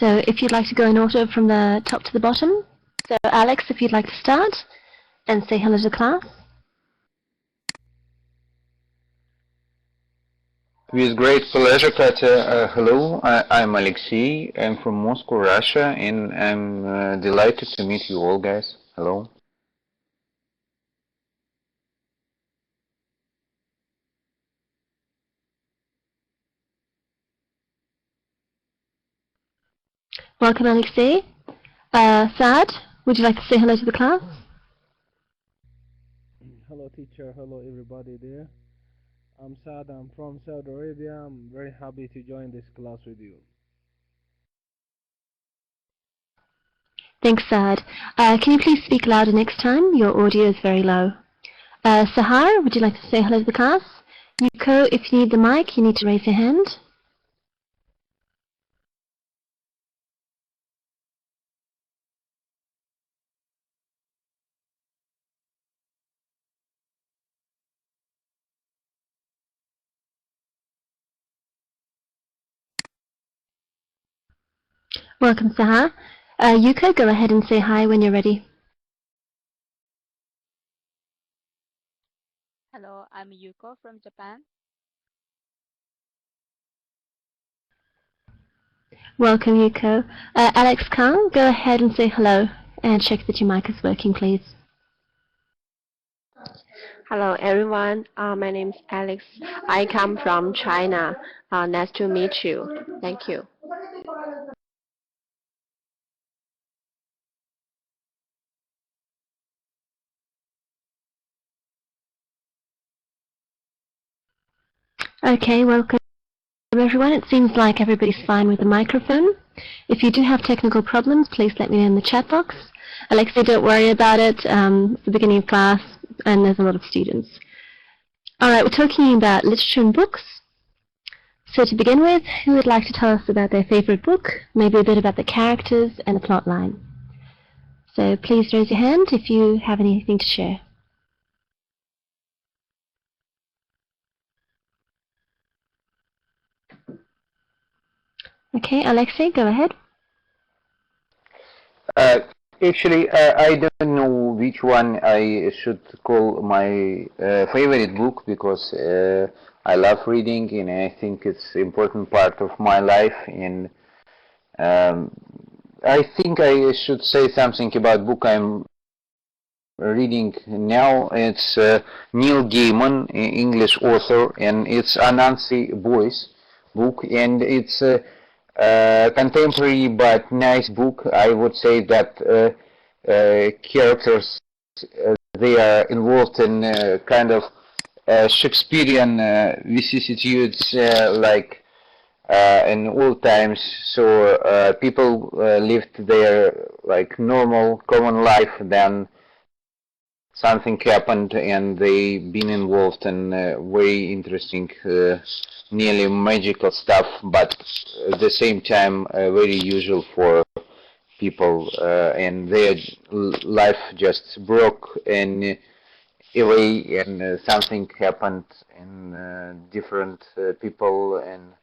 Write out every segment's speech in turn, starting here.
So if you'd like to go in order from the top to the bottom. So Alex, if you'd like to start and say hello to the class. With great pleasure, Katya. Hello, I'm Alexei. I'm from Moscow, Russia, and I'm delighted to meet you all, guys. Hello. Welcome, Alexei. Saad, would you like to say hello to the class? Hello teacher, hello everybody there. I'm Saad, I'm from Saudi Arabia. I'm very happy to join this class with you. Thanks, Saad. Can you please speak louder next time? Your audio is very low. Sahar, would you like to say hello to the class? Yuko, if you need the mic, you need to raise your hand. Welcome, Sahar. Yuko, go ahead and say hi when you're ready. Hello, I'm Yuko from Japan. Welcome, Yuko. Alex Kang, go ahead and say hello and check that your mic is working, please. Hello everyone, my name is Alex. I come from China. Nice to meet you. Thank you. Okay, welcome everyone. It seems like everybody's fine with the microphone. If you do have technical problems, please let me know in the chat box. Alexei, don't worry about it. It's the beginning of class and there's a lot of students. Alright, we're talking about literature and books. So to begin with, who would like to tell us about their favorite book, maybe a bit about the characters and the plot line? So please raise your hand if you have anything to share. Okay, Alexei, go ahead. Actually, I don't know which one I should call my favorite book because I love reading and I think it's an important part of my life. And I think I should say something about book I'm reading now. It's Neil Gaiman, English author, and it's Anansi Boys book, and it's contemporary but nice book. I would say that characters they are involved in kind of Shakespearean vicissitudes like in old times. So people lived their like normal common life, then something happened and they been involved in very interesting nearly magical stuff, but at the same time very usual for people, and their life just broke in a way, and something happened in different people, and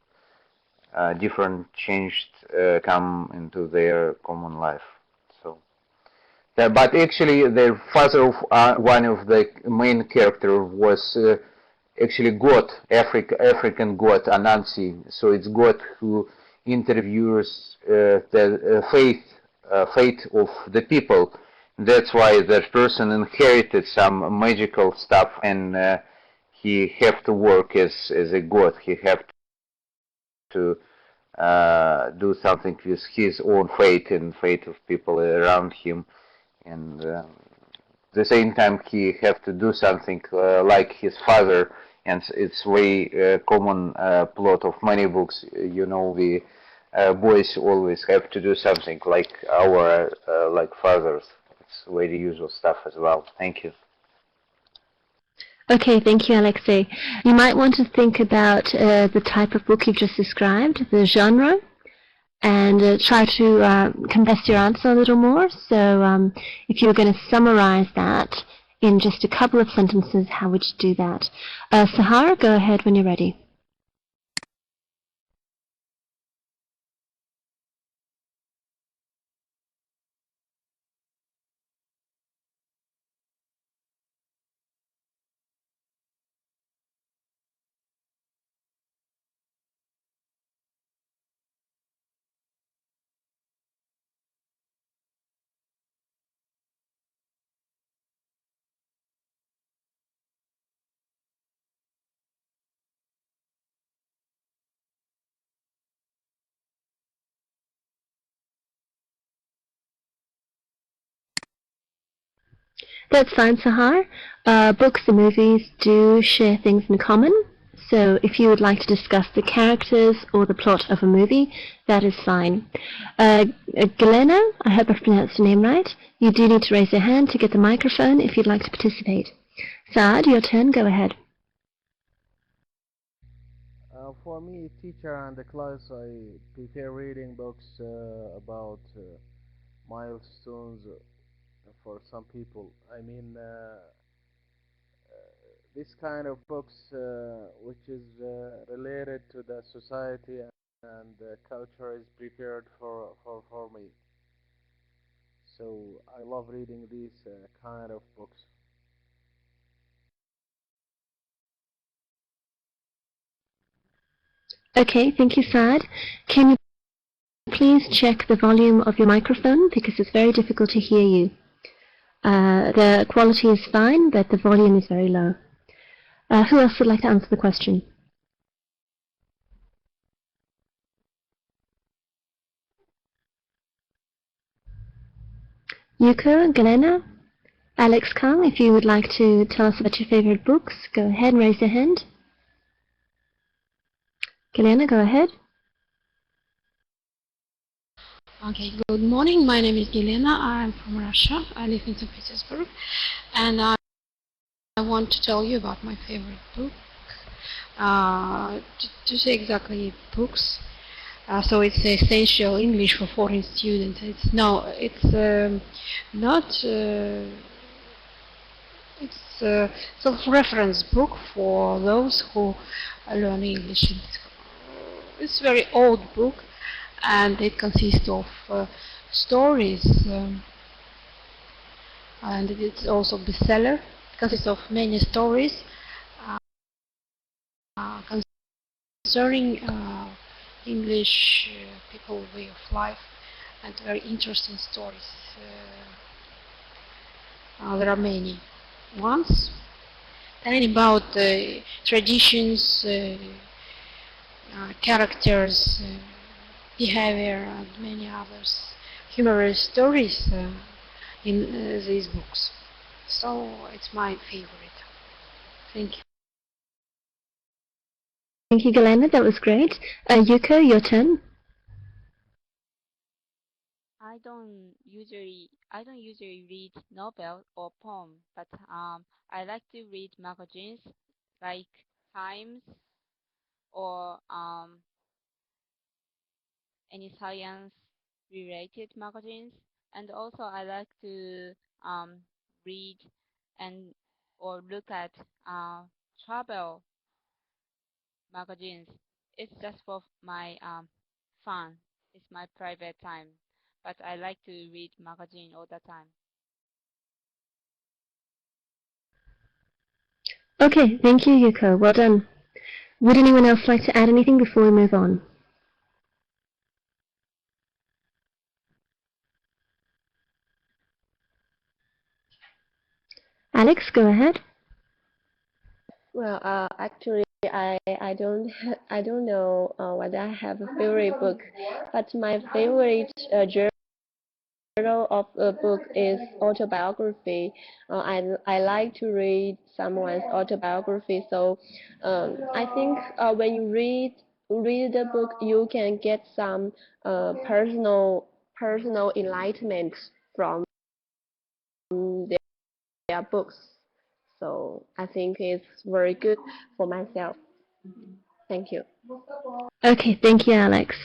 different changed come into their common life. So but actually the father of one of the main character was actually God, African God, Anansi. So it's God who interviews the fate of the people. That's why that person inherited some magical stuff, and he have to work as a god. He have to do something with his own fate and fate of people around him, and at the same time he have to do something like his father. And it's very common plot of many books. You know, the boys always have to do something like our like fathers. It's very usual stuff as well. Thank you. Okay, thank you, Alexei. You might want to think about the type of book you've just described, the genre, and try to compress your answer a little more. So if you were going to summarize that in just a couple of sentences, how would you do that? Sahara, go ahead when you're ready. That's fine, Sahar. Books and movies do share things in common. So if you would like to discuss the characters or the plot of a movie, that is fine. Galena, I hope I've pronounced your name right. You do need to raise your hand to get the microphone if you'd like to participate. Saad, your turn. Go ahead. For me, teacher and the class, I prefer reading books about milestones for some people. I mean, this kind of books which is related to the society and culture is prepared for me. So I love reading these kind of books. Okay, thank you, Saad. Can you please check the volume of your microphone because it's very difficult to hear you. The quality is fine, but the volume is very low. Who else would like to answer the question? Yuko, Galena, Alex Kang, if you would like to tell us about your favorite books, go ahead and raise your hand. Galena, go ahead. Okay, good morning. My name is Yelena. I'm from Russia. I live in St. Petersburg. And I want to tell you about my favorite book. To say exactly books. So it's essential English for foreign students. It's not. It's a self-reference book for those who learn English. It's a very old book, and it consists of stories, and it's also bestseller. It consists of many stories concerning English people way of life, and very interesting stories. There are many ones telling about traditions, characters, behavior, and many others humorous stories in these books. So it's my favorite. Thank you. Thank you, Galena. That was great. Yuko, your turn. I don't usually read novel or poem, but I like to read magazines like Times or any science related magazines, and also I like to read and or look at travel magazines. It's just for my fun. It's my private time, but I like to read magazine all the time. Okay, thank you, Yuko. Well done. Would anyone else like to add anything before we move on? Alex, go ahead. Well, actually, I don't know whether I have a favorite book, but my favorite genre of a book is autobiography. I like to read someone's autobiography. So I think when you read the book, you can get some personal enlightenment from their books. So I think it's very good for myself. Thank you. Okay, thank you, Alex.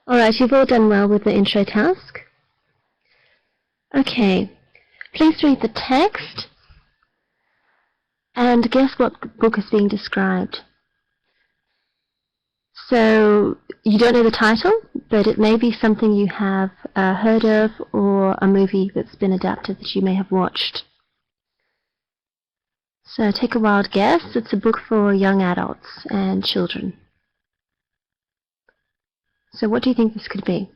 Alright, you've all done well with the intro task. Okay, please read the text and guess what book is being described. So, you don't know the title, but it may be something you have heard of or a movie that's been adapted that you may have watched. So take a wild guess. It's a book for young adults and children. So what do you think this could be?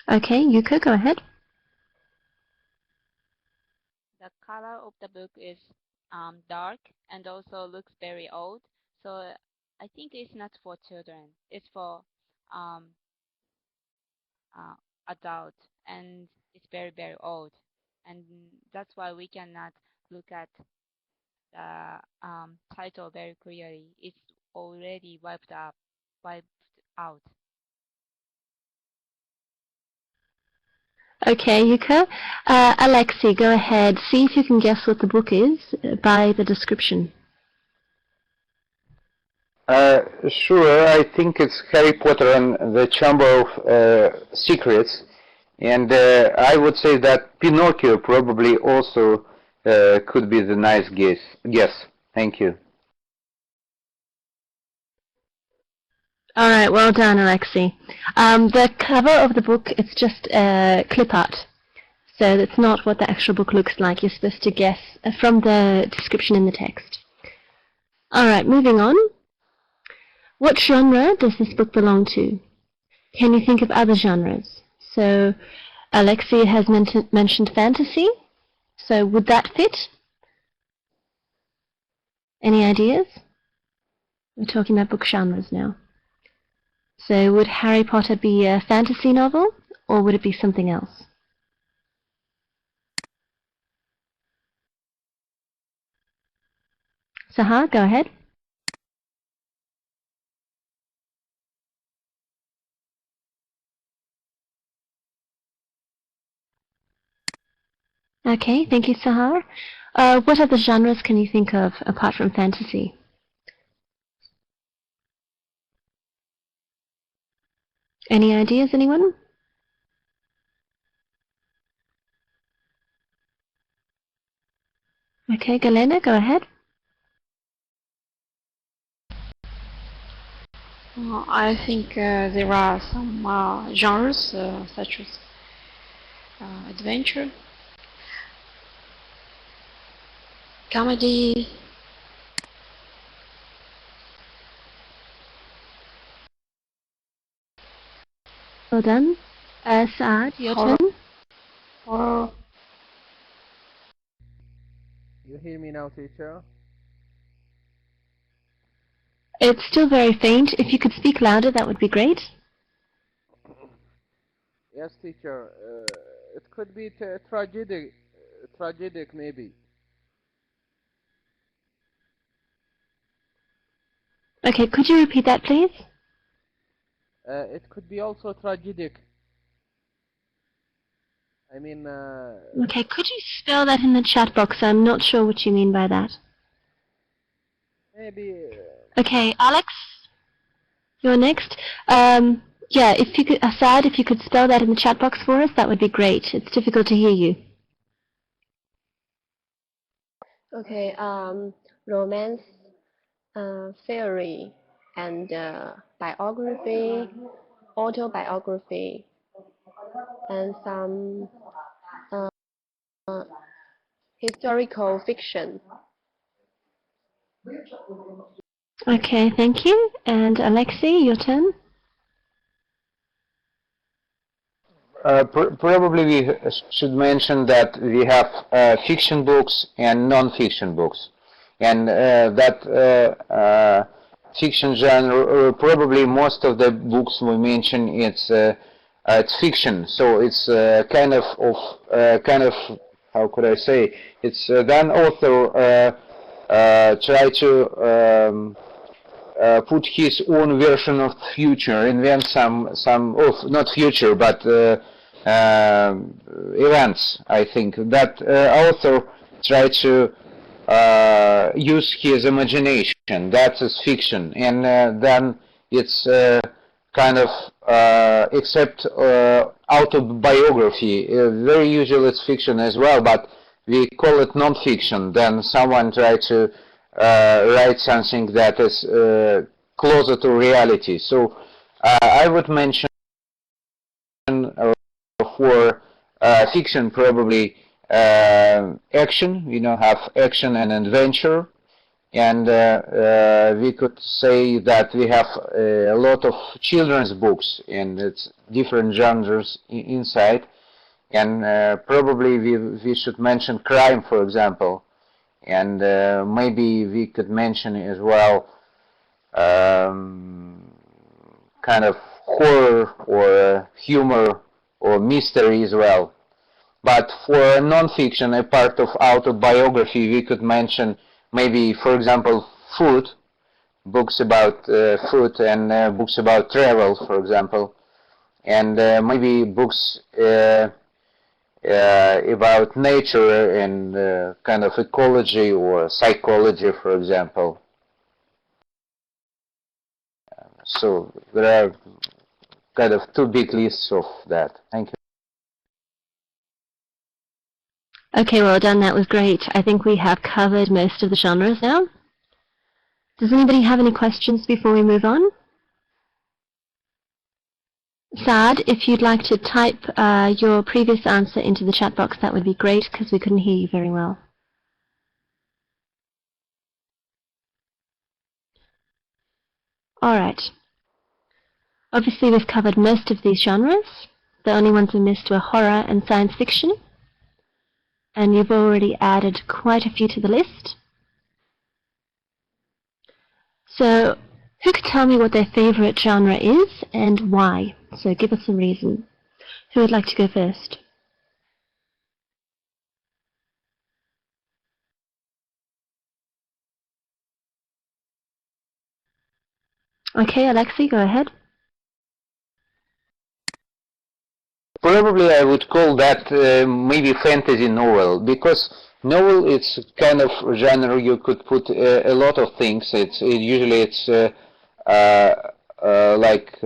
Okay, Yuko, go ahead. The color of the book is dark and also looks very old. So I think it's not for children. It's for um, adult, and it's very, very old. And that's why we cannot look at the title very clearly. It's already wiped out. Okay, Yuka. Alexei, go ahead. See if you can guess what the book is by the description. Sure, I think it's Harry Potter and the Chamber of Secrets, and I would say that Pinocchio probably also could be the nice guess. Thank you. All right, well done, Alexei. The cover of the book, it's just clip art. So that's not what the actual book looks like. You're supposed to guess from the description in the text. All right, moving on. What genre does this book belong to? Can you think of other genres? So Alexei has mentioned fantasy. So would that fit? Any ideas? We're talking about book genres now. So would Harry Potter be a fantasy novel, or would it be something else? Sahar, go ahead. Okay, thank you, Sahar. What other genres can you think of apart from fantasy? Any ideas, anyone? Okay, Galena, go ahead. I think there are some genres such as adventure, comedy. Well done. Saad, your Horror. turn. Horror. You hear me now, teacher? It's still very faint. If you could speak louder, that would be great. Yes, teacher. It could be tragic maybe. Okay, could you repeat that, please? It could be also tragic. I mean, Okay, could you spell that in the chat box? I'm not sure what you mean by that. maybe. Okay, Alex, you're next. Yeah, if you could, Assad, if you could spell that in the chat box for us, that would be great. It's difficult to hear you. Okay, romance, theory, and biography, autobiography, and some historical fiction. Okay, thank you. And Alexei, your turn. Probably we should mention that we have fiction books and non-fiction books, and that fiction genre, probably most of the books we mention, it's fiction. So it's kind of how could I say? It's then author try to put his own version of the future, invent some not future but events. I think that author try to use his imagination. That is fiction, and then it's kind of except autobiography. Very usually it's fiction as well, but we call it non-fiction. Then someone try to write something that is closer to reality. So I would mention for fiction probably action. We now have action and adventure, and we could say that we have a lot of children's books, and it's different genres inside. And probably we should mention crime, for example. And maybe we could mention as well kind of horror or humor or mystery as well. But for non-fiction, a part of autobiography, we could mention maybe, for example, food, books about food and books about travel, for example, and maybe books about nature and kind of ecology or psychology, for example. So there are kind of two big lists of that. Thank you. Okay, well done. That was great. I think we have covered most of the genres now. Does anybody have any questions before we move on? Saad, if you'd like to type your previous answer into the chat box, that would be great because we couldn't hear you very well. All right. Obviously, we've covered most of these genres. The only ones we missed were horror and science fiction. And you've already added quite a few to the list. So, who could tell me what their favorite genre is and why? So give us a reason. Who would like to go first? Okay, Alexei, go ahead. Probably I would call that maybe fantasy novel, because novel it's kind of genre you could put a lot of things. Usually it's like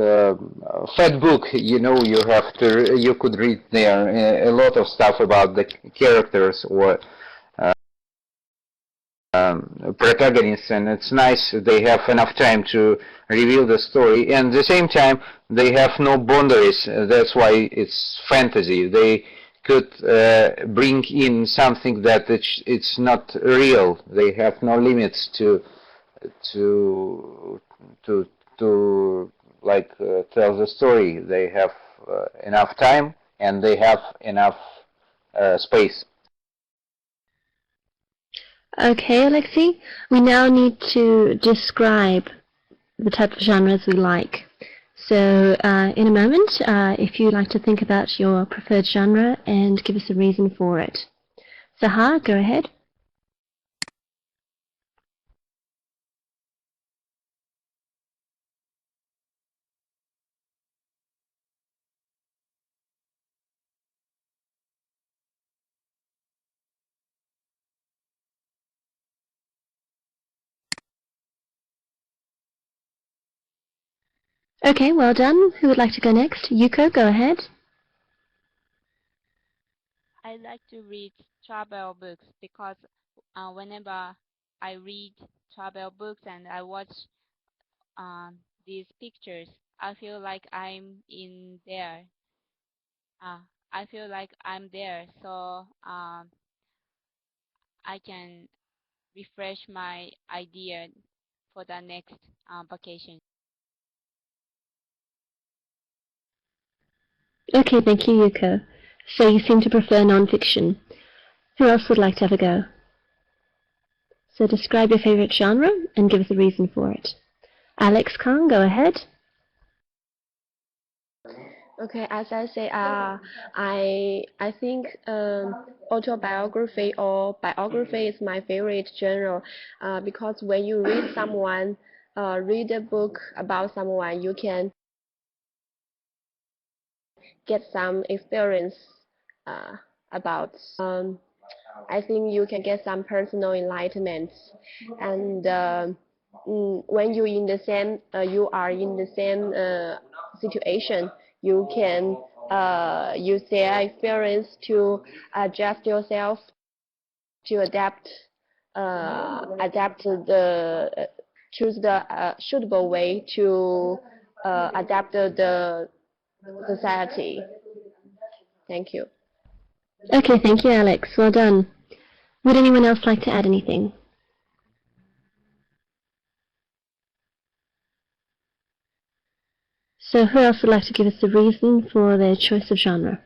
fat book. You know, you could read there a lot of stuff about the characters or protagonists, and it's nice they have enough time to reveal the story, and at the same time they have no boundaries. That's why it's fantasy. They could bring in something that it's not real. They have no limits to like tell the story. They have enough time and they have enough space. Okay, Alexei, we now need to describe the type of genres we like. So in a moment, if you'd like to think about your preferred genre and give us a reason for it. Sahar, go ahead. Okay, well done. Who would like to go next? Yuko, go ahead. I like to read travel books because whenever I read travel books and I watch these pictures, I feel like I'm in there. I feel like I'm there, so I can refresh my idea for the next vacation. Okay, thank you, Yuko. So you seem to prefer non-fiction. Who else would like to have a go? So describe your favorite genre and give us a reason for it. Alex Khan, go ahead. Okay, as I say, I think autobiography or biography is my favorite genre because when you read a book about someone, you can get some experience about. I think you can get some personal enlightenment, and when you are in the same situation, you can use their experience to adjust yourself, to adapt choose the suitable way to adapt the society. Thank you. Okay, thank you, Alex. Well done. Would anyone else like to add anything? So who else would like to give us a reason for their choice of genre?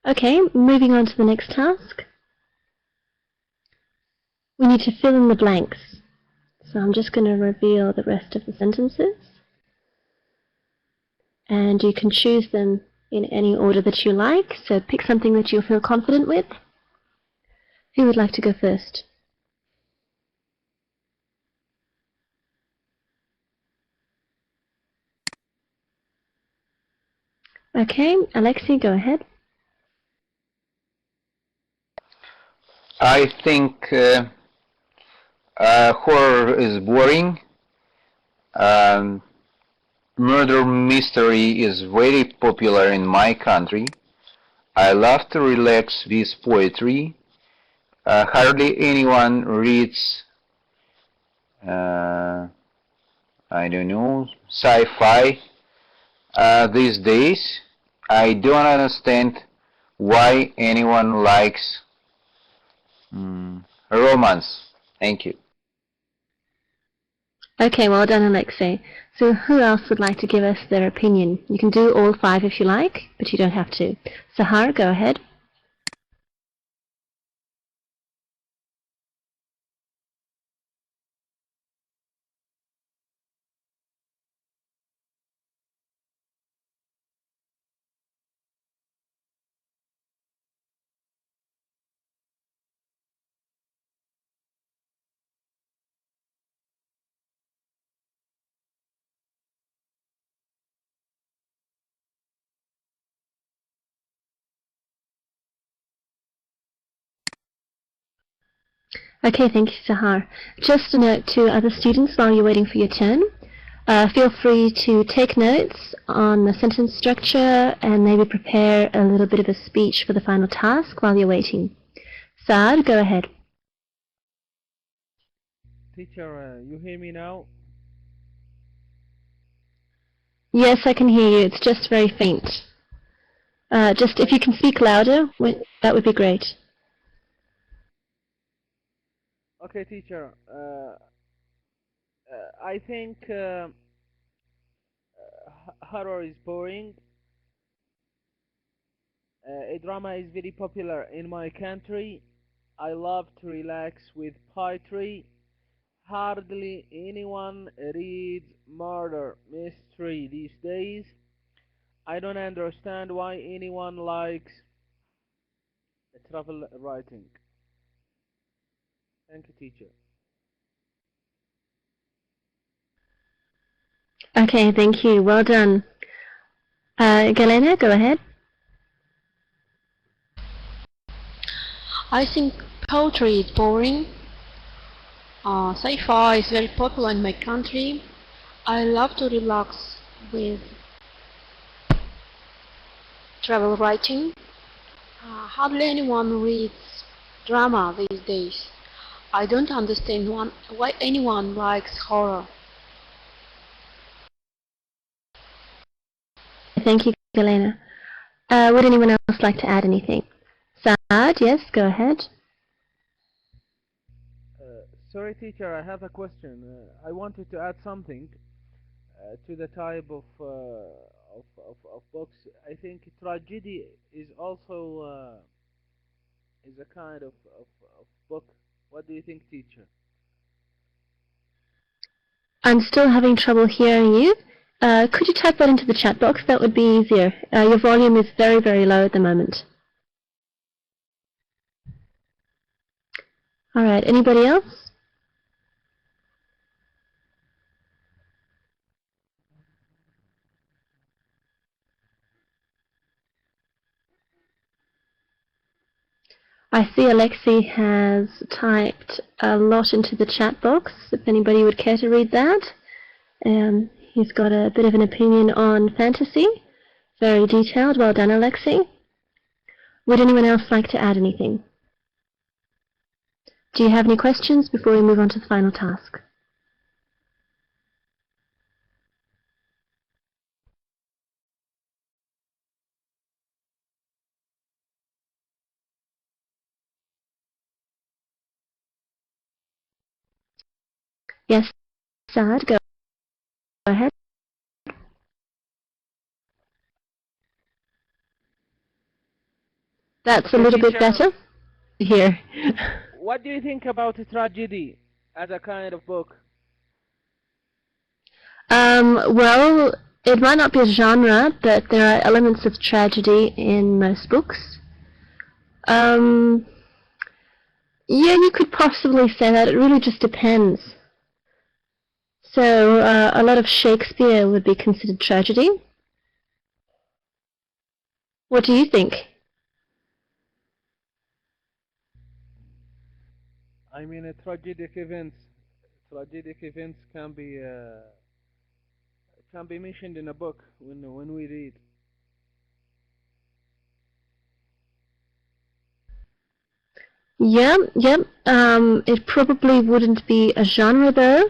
Okay, moving on to the next task. We need to fill in the blanks. So I'm just going to reveal the rest of the sentences. And you can choose them in any order that you like. So pick something that you'll feel confident with. Who would like to go first? Okay, Alexei, go ahead. I think horror is boring. Murder mystery is very popular in my country. I love to relax with poetry. Hardly anyone reads, I don't know, sci-fi these days. I don't understand why anyone likes romance. Thank you. Okay, well done, Alexei. So who else would like to give us their opinion? You can do all 5 if you like, but you don't have to. Sahar, go ahead. Okay, thank you, Sahar. Just a note to other students while you're waiting for your turn. Feel free to take notes on the sentence structure and maybe prepare a little bit of a speech for the final task while you're waiting. Saad, go ahead. Teacher, you hear me now? Yes, I can hear you. It's just very faint. Just if you can speak louder, that would be great. Okay, teacher. I think horror is boring. A drama is very popular in my country. I love to relax with poetry. Hardly anyone reads murder mystery these days. I don't understand why anyone likes travel writing. Thank you, teacher. Okay, thank you. Well done. Galena, go ahead. I think poetry is boring. Sci-fi is very popular in my country. I love to relax with travel writing. Hardly anyone reads drama these days. I don't understand why anyone likes horror. Thank you, Galena. Would anyone else like to add anything? Saad, yes, go ahead. Sorry, teacher, I have a question. I wanted to add something to the type of books. I think tragedy is also is a kind of book. What do you think, teacher? I'm still having trouble hearing you. Could you type that into the chat box? That would be easier. Your volume is very, very low at the moment. All right, anybody else? I see Alexei has typed a lot into the chat box, if anybody would care to read that. He's got a bit of an opinion on fantasy. Very detailed. Well done, Alexei. Would anyone else like to add anything? Do you have any questions before we move on to the final task? Yes, Saad, go ahead. That's a Okay, little bit teacher, better. Here. what do you think about a tragedy as a kind of book? Well, it might not be a genre, but there are elements of tragedy in most books. Yeah, you could possibly say that. It really just depends. So, a lot of Shakespeare would be considered tragedy. What do you think? I mean, tragic events can be mentioned in a book when we read. Yeah, yep. It probably wouldn't be a genre though.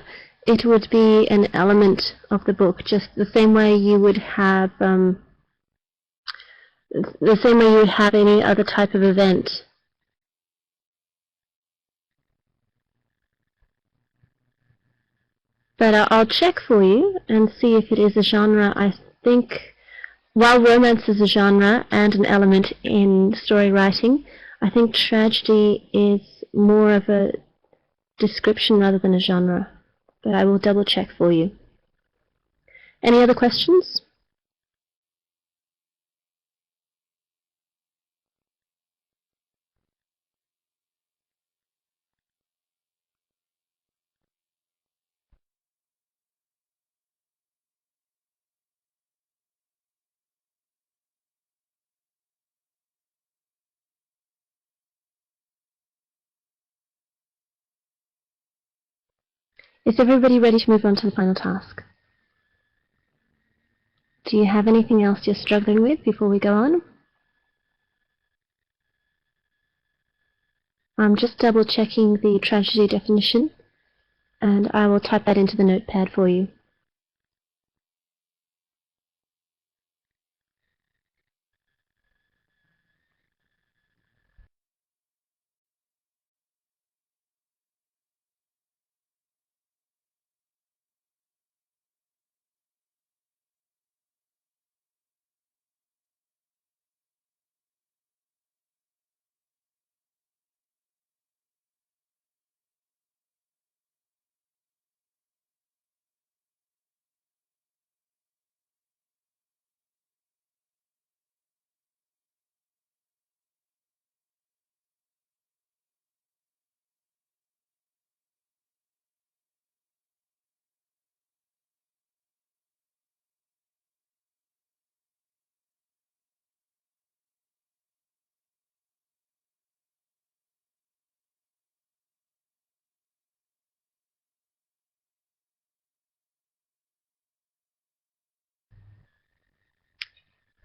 It would be an element of the book, just the same way you would have any other type of event. But I'll check for you and see if it is a genre. I think while romance is a genre and an element in story writing, I think tragedy is more of a description rather than a genre. But I will double check for you. Any other questions? Is everybody ready to move on to the final task? Do you have anything else you're struggling with before we go on? I'm just double checking the tragedy definition, and I will type that into the notepad for you.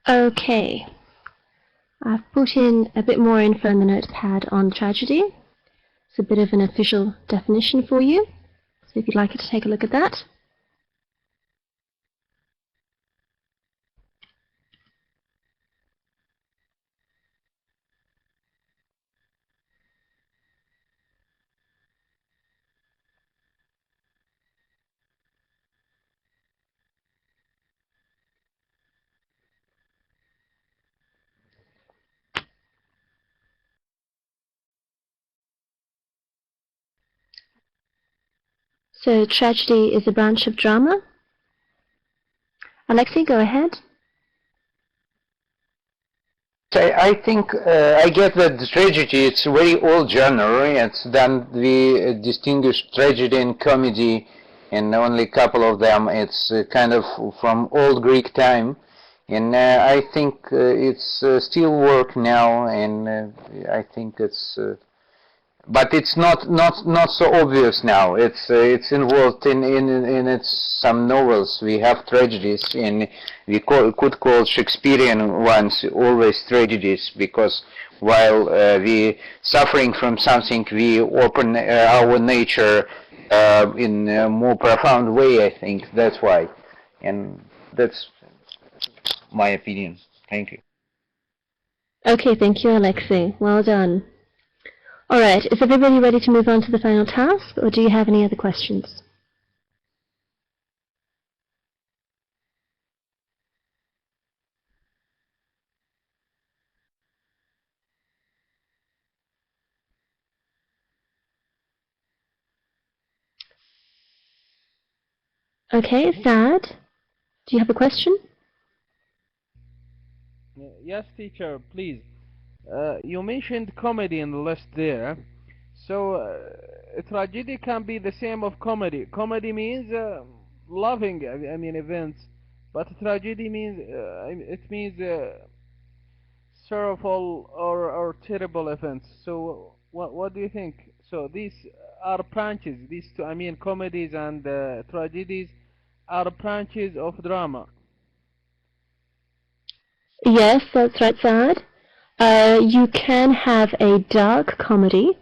Okay, I've put in a bit more info in the notepad on tragedy. It's a bit of an official definition for you, so if you'd like to take a look at that. So tragedy is a branch of drama. Alexei, go ahead. I think I get that the tragedy, it's a very old genre. It's then we distinguish tragedy and comedy, and only a couple of them. It's kind of from old Greek time, and I think it's still work now, and I think it's. But it's not so obvious now. It's involved in its some novels. We have tragedies, and we could call Shakespearean ones always tragedies, because while we suffering from something, we open our nature in a more profound way. I think that's why, and that's my opinion. Thank you. Okay, thank you, Alexei. Well done. Alright, is everybody ready to move on to the final task, or do you have any other questions? Okay, Saad, do you have a question? Yes, teacher, please. You mentioned comedy in the list there. So, tragedy can be the same of comedy. Comedy means loving, I mean, events. But tragedy means, it means sorrowful or terrible events. So, what do you think? So, these are branches. These two, I mean, comedies and tragedies are branches of drama. Yes, that's right, Saad. You can have a dark comedy,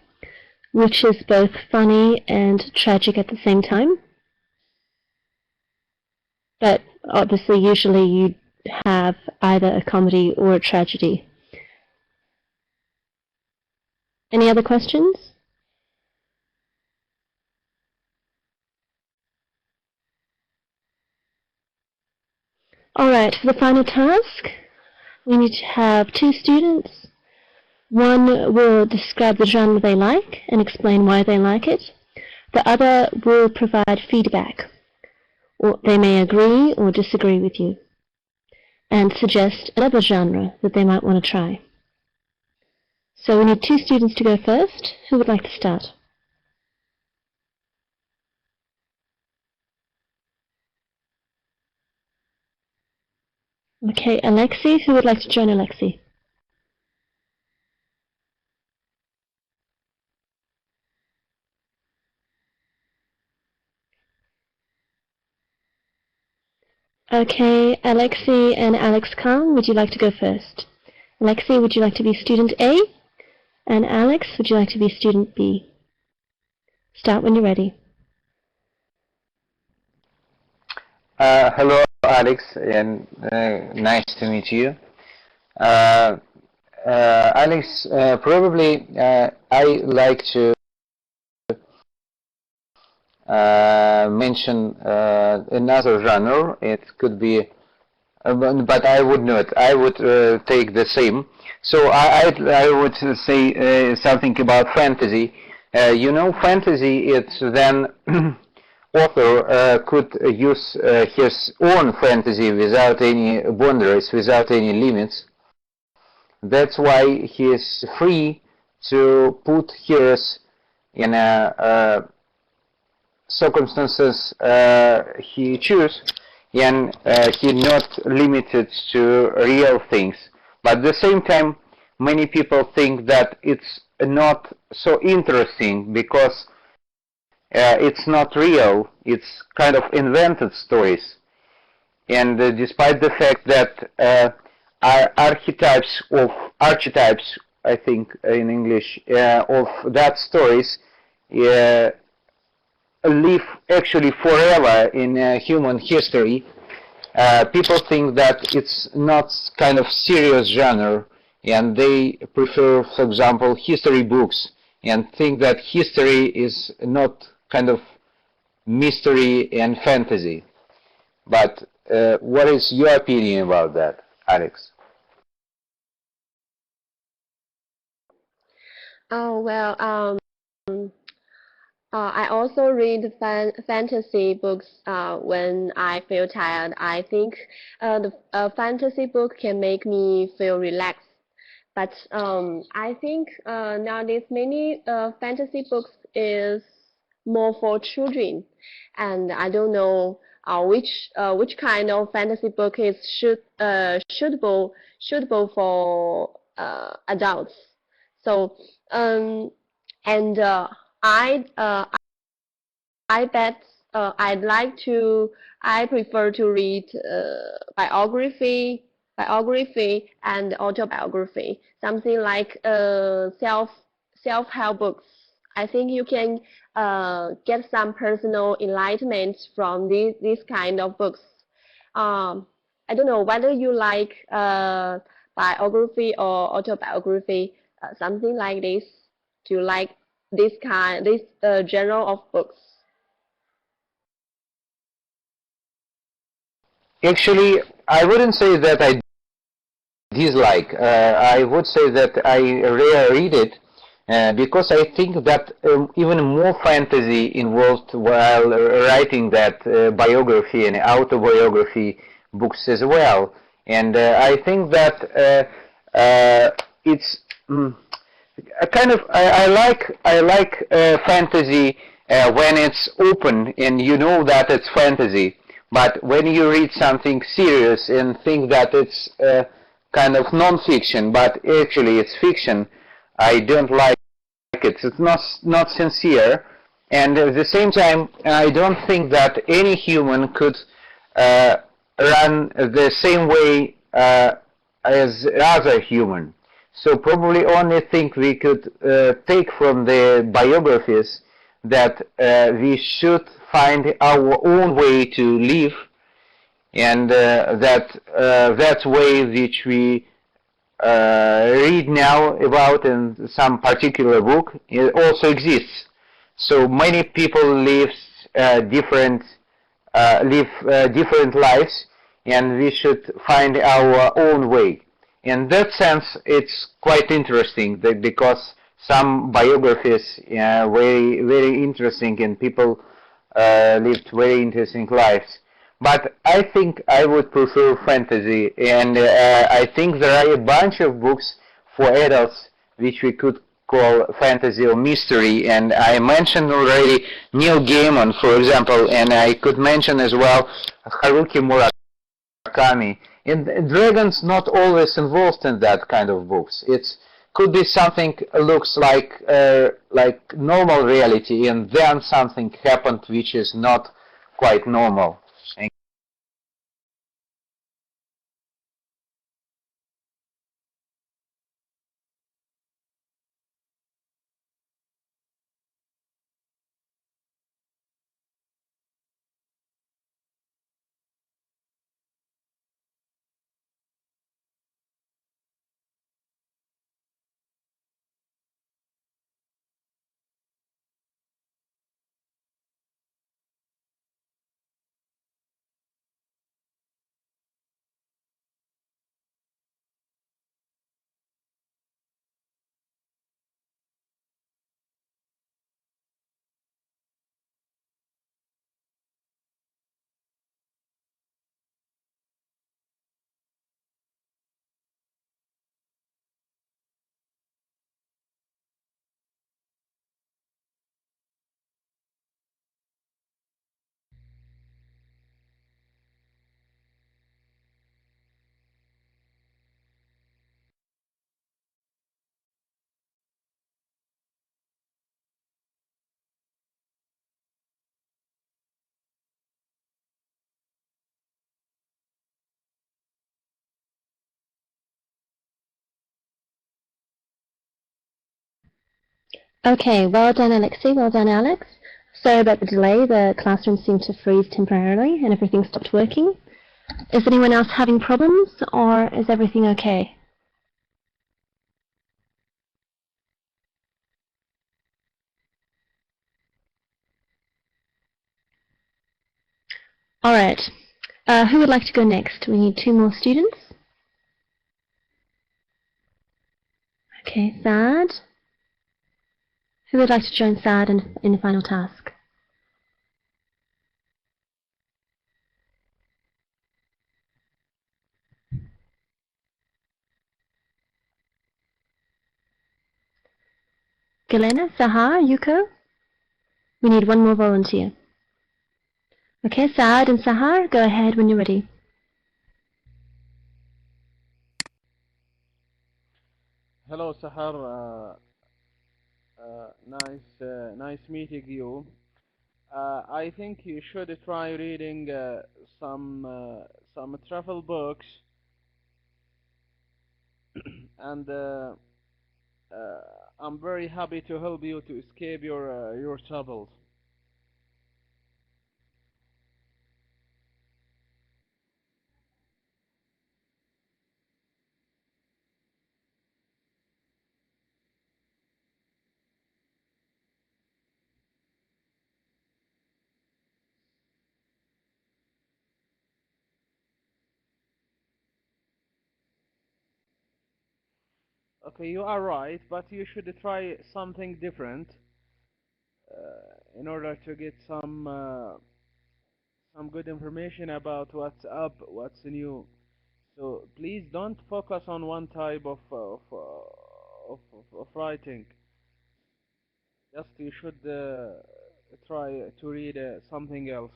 which is both funny and tragic at the same time. But obviously, usually you have either a comedy or a tragedy. Any other questions? Alright, for the final task, we need to have 2 students. One will describe the genre they like and explain why they like it. The other will provide feedback. Or they may agree or disagree with you and suggest another genre that they might want to try. So we need 2 students to go first. Who would like to start? Okay, Alexei. Who would like to join Alexei? Okay, Alexei and Alex Khan, would you like to go first? Alexei, would you like to be student A? And Alex, would you like to be student B? Start when you're ready. Hello, Alex, and nice to meet you. Alex, probably I like to mention another genre. It could be, but I would not. I would take the same. So I would say something about fantasy. You know, fantasy. It's then author could use his own fantasy without any boundaries, without any limits. That's why he is free to put heroes in circumstances he chooses, and he not limited to real things. But at the same time, many people think that it's not so interesting because it's not real, it's kind of invented stories. And despite the fact that archetypes, I think in English, of that stories live actually forever in human history, people think that it's not kind of serious genre, and they prefer, for example, history books, and think that history is not kind of mystery and fantasy. But what is your opinion about that, Alex? Oh, well, I also read fantasy books when I feel tired. I think the fantasy book can make me feel relaxed. But I think nowadays many fantasy books is more for children, and I don't know which kind of fantasy book is suitable for adults. So and I uh, I bet I prefer to read biography and autobiography, something like self-help books. I think you can get some personal enlightenment from these kind of books. I don't know whether you like biography or autobiography, something like this. Do you like this genre of books? Actually, I wouldn't say that I dislike. I would say that I rarely read it because I think that even more fantasy involved while writing that biography and autobiography books as well. And I think that it's a kind of I like fantasy when it's open and you know that it's fantasy. But when you read something serious and think that it's kind of non-fiction, but actually it's fiction, I don't like it. It's not sincere, and at the same time, I don't think that any human could run the same way as other human. So probably only thing we could take from the biographies that we should find our own way to live, and that way which we read now about in some particular book, it also exists. So many people live different lives, and we should find our own way. In that sense, it's quite interesting because some biographies very interesting, and people lived very interesting lives. But I think I would prefer fantasy, and I think there are a bunch of books for adults which we could call fantasy or mystery. And I mentioned already Neil Gaiman, for example, and I could mention as well Haruki Murakami. And dragons not always involved in that kind of books. It could be something looks like normal reality, and then something happened which is not quite normal. Okay, well done, Alexei. Well done, Alex. Sorry about the delay. The classroom seemed to freeze temporarily and everything stopped working. Is anyone else having problems, or is everything okay? All right. Who would like to go next? We need 2 more students. Okay, Saad. Who would like to join Saad in the final task? Galena, Sahar, Yuko? We need 1 more volunteer. Okay, Saad and Sahar, go ahead when you're ready. Hello, Sahar. Nice meeting you. I think you should try reading some travel books, and I'm very happy to help you to escape your troubles. Okay, you are right, but you should try something different in order to get some good information about what's up, what's new. So please don't focus on one type of writing. Just you should try to read something else.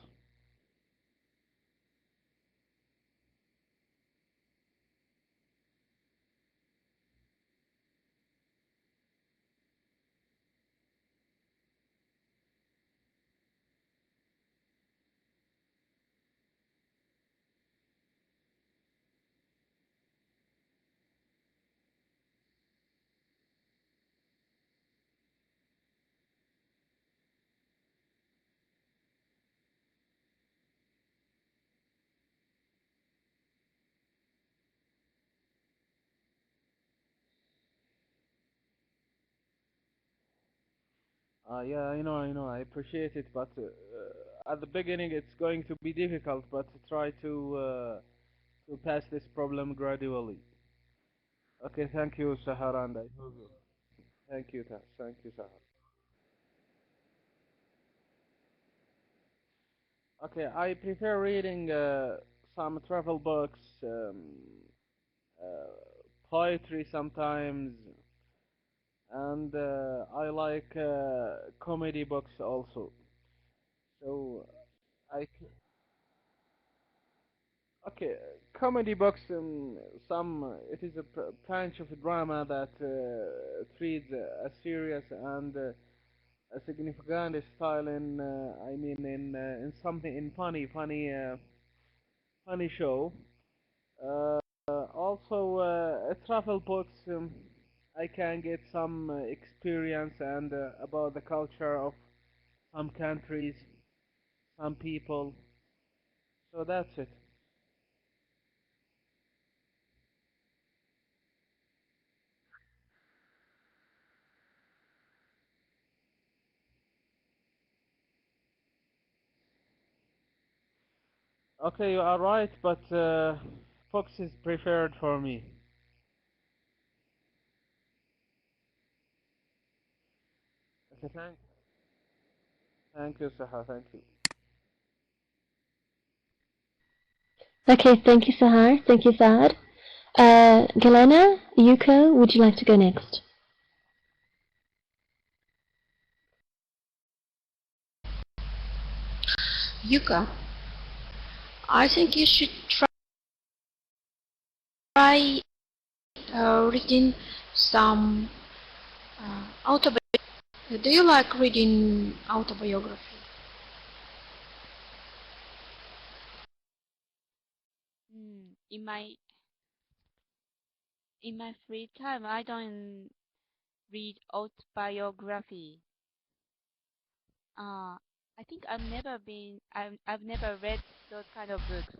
Yeah, I know, I appreciate it, but at the beginning it's going to be difficult, but try to pass this problem gradually. Okay, thank you, Sahar, and I hope you. Thank you, thank you, Sahar. Okay, I prefer reading some travel books, uh, poetry sometimes, and I like comedy books also. So I c- okay, comedy books. Some it is a branch of drama that treats a serious and a significant style in I mean in something in funny show. Uh, Also, travel books. I can get some experience and about the culture of some countries, some people. So that's it. Okay, you are right, but Fox is preferred for me. Okay, thank you, Saha, thank you. Okay, thank you, Sahar. Thank you, Saad. Galena, Yuko, would you like to go next? Yuka, I think you should try reading some autobiography. Do you like reading autobiography? In my free time, I don't read autobiography. I think I've never read those kind of books.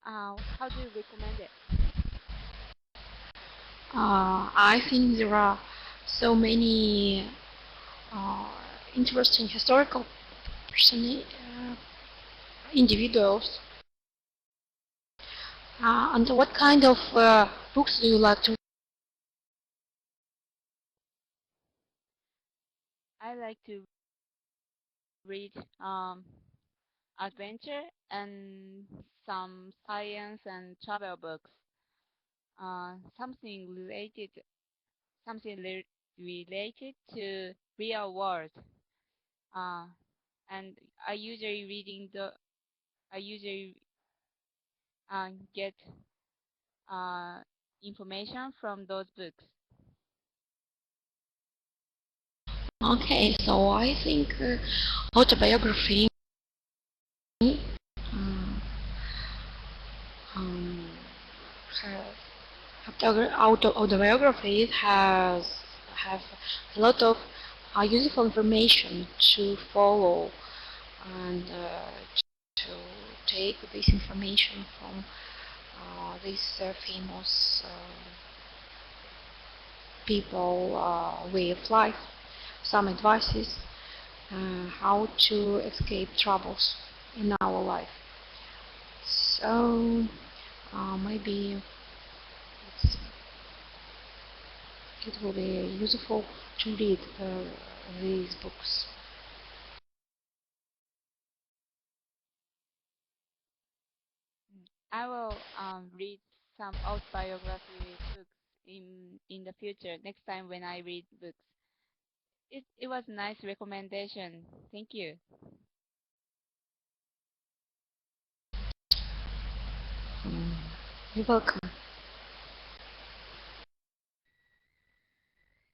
How do you recommend it? I think there are so many uh, interesting historical individuals. And what kind of books do you like to? I like to read adventure and some science and travel books. Something related to real world. Uh, and I usually get uh, information from those books. Okay, so I think autobiography um, um, autobiography have a lot of useful information to follow and to take this information from these famous people way of life, some advices how to escape troubles in our life. So maybe it will be useful to read these books. I will read some autobiography books in the future. Next time when I read books, it was a nice recommendation. Thank you. You're welcome.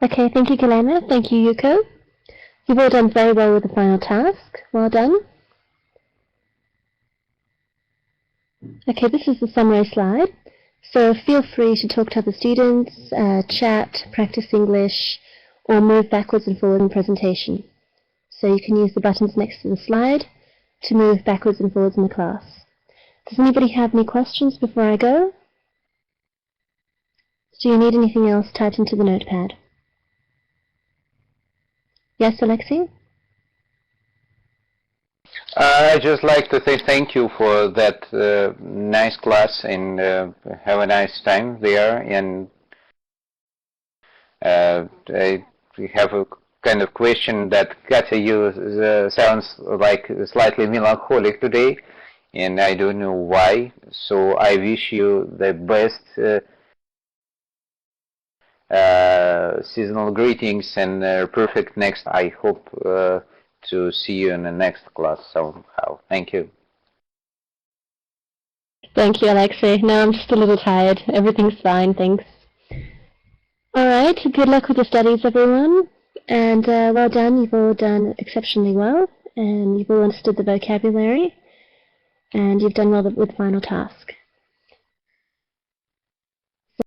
Okay, thank you, Galena. Thank you, Yuko. You've all done very well with the final task. Well done. Okay, this is the summary slide. So feel free to talk to other students, chat, practice English, or move backwards and forward in presentation. So you can use the buttons next to the slide to move backwards and forwards in the class. Does anybody have any questions before I go? Do you need anything else typed into the notepad? Yes, Alexei? I'd just like to say thank you for that nice class, and have a nice time there. And I have a kind of question that, Katya, you sounds like slightly melancholic today, and I don't know why. So I wish you the best seasonal greetings and perfect next. I hope to see you in the next class somehow. Thank you. Thank you, Alexei. No, I'm just a little tired. Everything's fine, thanks. Alright, good luck with your studies, everyone. And well done, you've all done exceptionally well. And you've all understood the vocabulary. And you've done well with the final task.